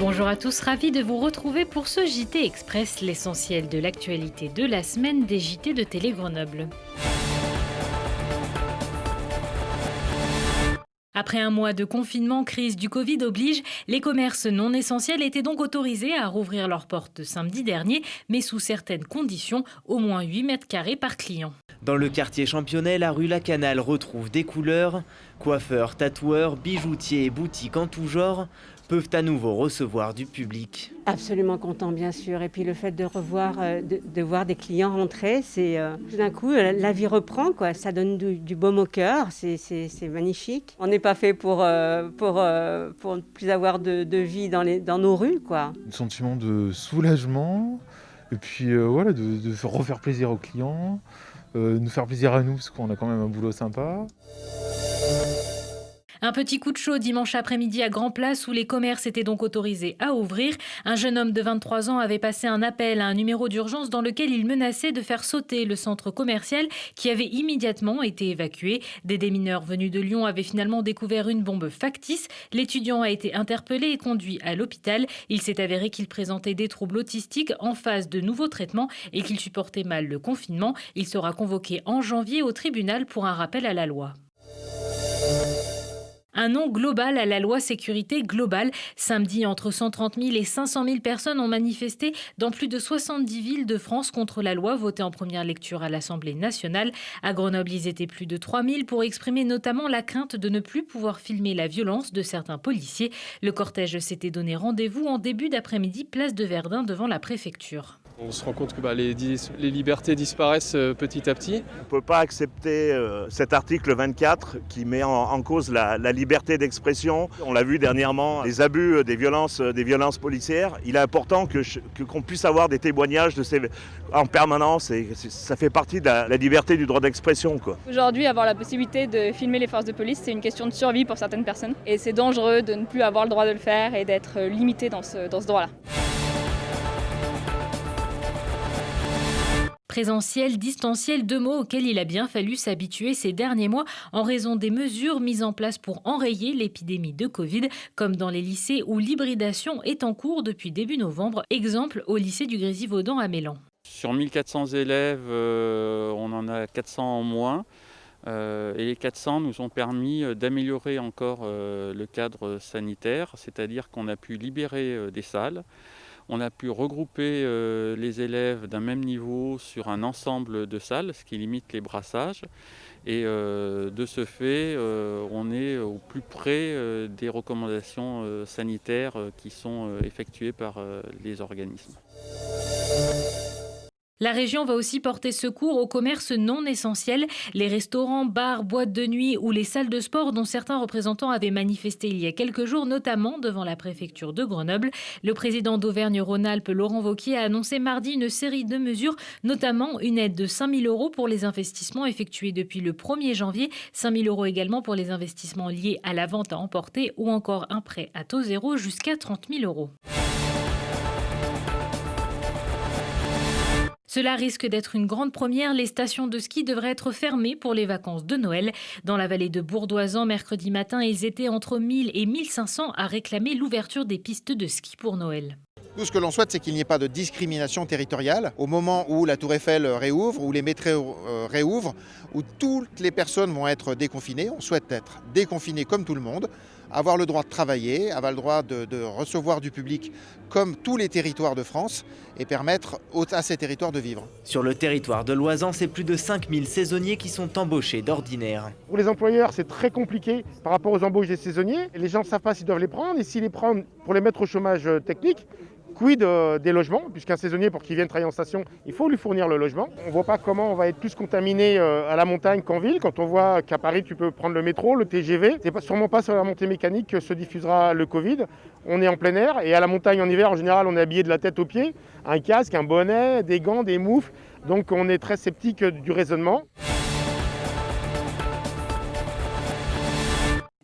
Bonjour à tous, ravi de vous retrouver pour ce JT Express, l'essentiel de l'actualité de la semaine des JT de Télé Grenoble. Après un mois de confinement, crise du Covid oblige, les commerces non essentiels étaient donc autorisés à rouvrir leurs portes samedi dernier, mais sous certaines conditions, au moins 8 mètres carrés par client. Dans le quartier Championnet, la rue Lacanal retrouve des couleurs. Coiffeurs, tatoueurs, bijoutiers et boutiques en tout genre peuvent à nouveau recevoir du public. Absolument content, bien sûr. Et puis le fait de voir des clients rentrer, c'est tout d'un coup la vie reprend, quoi. Ça donne du baume au cœur. C'est magnifique. On n'est pas fait pour ne plus avoir de vie dans nos rues, quoi. Un sentiment de soulagement et puis voilà, de refaire plaisir aux clients, nous faire plaisir à nous parce qu'on a quand même un boulot sympa. Un petit coup de chaud dimanche après-midi à Grand Place où les commerces étaient donc autorisés à ouvrir. Un jeune homme de 23 ans avait passé un appel à un numéro d'urgence dans lequel il menaçait de faire sauter le centre commercial qui avait immédiatement été évacué. Des démineurs venus de Lyon avaient finalement découvert une bombe factice. L'étudiant a été interpellé et conduit à l'hôpital. Il s'est avéré qu'il présentait des troubles autistiques en phase de nouveaux traitements et qu'il supportait mal le confinement. Il sera convoqué en janvier au tribunal pour un rappel à la loi. Un nom global à la loi sécurité globale. Samedi, entre 130 000 et 500 000 personnes ont manifesté dans plus de 70 villes de France contre la loi votée en première lecture à l'Assemblée nationale. À Grenoble, ils étaient plus de 3 000 pour exprimer notamment la crainte de ne plus pouvoir filmer la violence de certains policiers. Le cortège s'était donné rendez-vous en début d'après-midi, place de Verdun devant la préfecture. On se rend compte que les libertés disparaissent petit à petit. On ne peut pas accepter cet article 24 qui met en cause la liberté d'expression. On l'a vu dernièrement, les abus, des violences policières. Il est important qu'on puisse avoir des témoignages en permanence et ça fait partie de la liberté du droit d'expression, quoi. Aujourd'hui, avoir la possibilité de filmer les forces de police, c'est une question de survie pour certaines personnes. Et c'est dangereux de ne plus avoir le droit de le faire et d'être limité dans ce droit-là. Présentiel, distanciel, deux mots auxquels il a bien fallu s'habituer ces derniers mois en raison des mesures mises en place pour enrayer l'épidémie de Covid, comme dans les lycées où l'hybridation est en cours depuis début novembre. Exemple au lycée du Grésivaudan à Mélan. Sur 1400 élèves, on en a 400 en moins. Et les 400 nous ont permis d'améliorer encore le cadre sanitaire, c'est-à-dire qu'on a pu libérer des salles. On a pu regrouper les élèves d'un même niveau sur un ensemble de salles, ce qui limite les brassages. Et de ce fait, on est au plus près des recommandations sanitaires qui sont effectuées par les organismes. La région va aussi porter secours aux commerces non essentiels, les restaurants, bars, boîtes de nuit ou les salles de sport dont certains représentants avaient manifesté il y a quelques jours, notamment devant la préfecture de Grenoble. Le président d'Auvergne-Rhône-Alpes, Laurent Wauquiez, a annoncé mardi une série de mesures, notamment une aide de 5 000 € pour les investissements effectués depuis le 1er janvier, 5 000 € également pour les investissements liés à la vente à emporter ou encore un prêt à taux zéro jusqu'à 30 000 €. Cela risque d'être une grande première. Les stations de ski devraient être fermées pour les vacances de Noël. Dans la vallée de Bourdoisan, mercredi matin, ils étaient entre 1000 et 1500 à réclamer l'ouverture des pistes de ski pour Noël. Tout ce que l'on souhaite, c'est qu'il n'y ait pas de discrimination territoriale. Au moment où la Tour Eiffel réouvre, où les métros réouvrent, où toutes les personnes vont être déconfinées, on souhaite être déconfinés comme tout le monde, avoir le droit de travailler, avoir le droit de recevoir du public comme tous les territoires de France et permettre à ces territoires de vivre. Sur le territoire de l'Oisans, c'est plus de 5000 saisonniers qui sont embauchés d'ordinaire. Pour les employeurs, c'est très compliqué par rapport aux embauches des saisonniers. Les gens ne savent pas s'ils doivent les prendre et s'ils les prennent pour les mettre au chômage technique. Quid des logements, puisqu'un saisonnier, pour qu'il vienne travailler en station, il faut lui fournir le logement. On ne voit pas comment on va être plus contaminé à la montagne qu'en ville, quand on voit qu'à Paris, tu peux prendre le métro, le TGV. C'est sûrement pas sur la montée mécanique que se diffusera le Covid. On est en plein air, et à la montagne en hiver, en général, on est habillé de la tête aux pieds, un casque, un bonnet, des gants, des moufles. Donc on est très sceptique du raisonnement.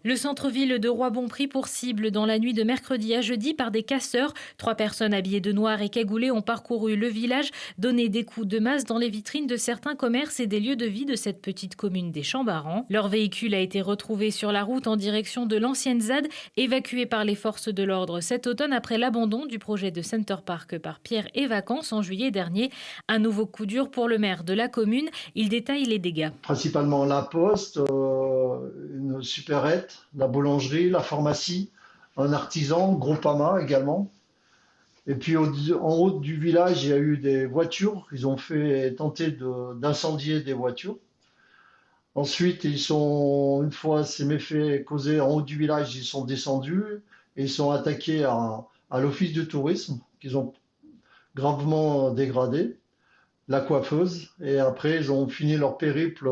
Le centre-ville de Roibon pris pour cible dans la nuit de mercredi à jeudi par des casseurs. 3 personnes habillées de noir et cagoulées ont parcouru le village, donné des coups de masse dans les vitrines de certains commerces et des lieux de vie de cette petite commune des Chambarans. Leur véhicule a été retrouvé sur la route en direction de l'ancienne ZAD, évacué par les forces de l'ordre cet automne après l'abandon du projet de Center Park par Pierre et Vacances en juillet dernier. Un nouveau coup dur pour le maire de la commune. Il détaille les dégâts. Principalement la poste, une supérette, la boulangerie, la pharmacie, un artisan, Groupama également. Et puis en haut du village, il y a eu des voitures. Ils ont tenté d'incendier des voitures. Ensuite, une fois ces méfaits causés en haut du village, ils sont descendus et ils sont attaqués à l'office du tourisme, qu'ils ont gravement dégradé, la coiffeuse. Et après, ils ont fini leur périple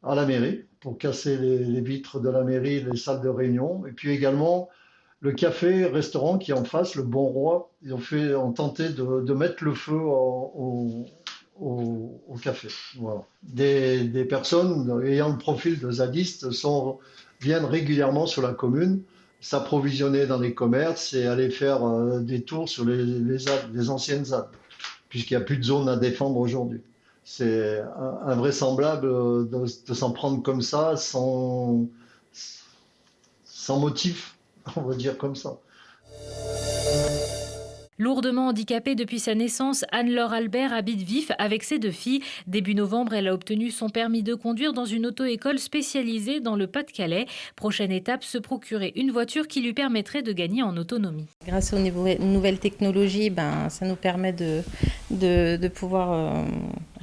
à la mairie pour casser les vitres de la mairie, les salles de réunion. Et puis également le café-restaurant qui est en face, le Bon Roi, ils ont tenté de mettre le feu au café. Voilà. Des personnes ayant le profil de zadistes viennent régulièrement sur la commune, s'approvisionner dans les commerces et aller faire des tours sur les anciennes ZAD, puisqu'il n'y a plus de zone à défendre aujourd'hui. C'est invraisemblable de s'en prendre comme ça, sans motif, on va dire comme ça. Lourdement handicapée depuis sa naissance, Anne-Laure Albert habite Vif avec ses 2 filles. Début novembre, elle a obtenu son permis de conduire dans une auto-école spécialisée dans le Pas-de-Calais. Prochaine étape, se procurer une voiture qui lui permettrait de gagner en autonomie. Grâce aux nouvelles technologies, ça nous permet de pouvoir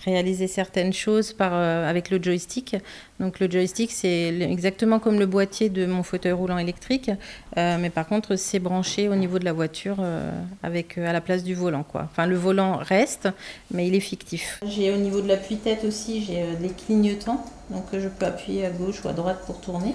réaliser certaines choses avec le joystick. Donc le joystick, c'est exactement comme le boîtier de mon fauteuil roulant électrique, mais par contre, c'est branché au niveau de la voiture à la place du volant, quoi. Enfin, le volant reste, mais il est fictif. J'ai au niveau de l'appui-tête aussi, j'ai des clignotants, donc je peux appuyer à gauche ou à droite pour tourner.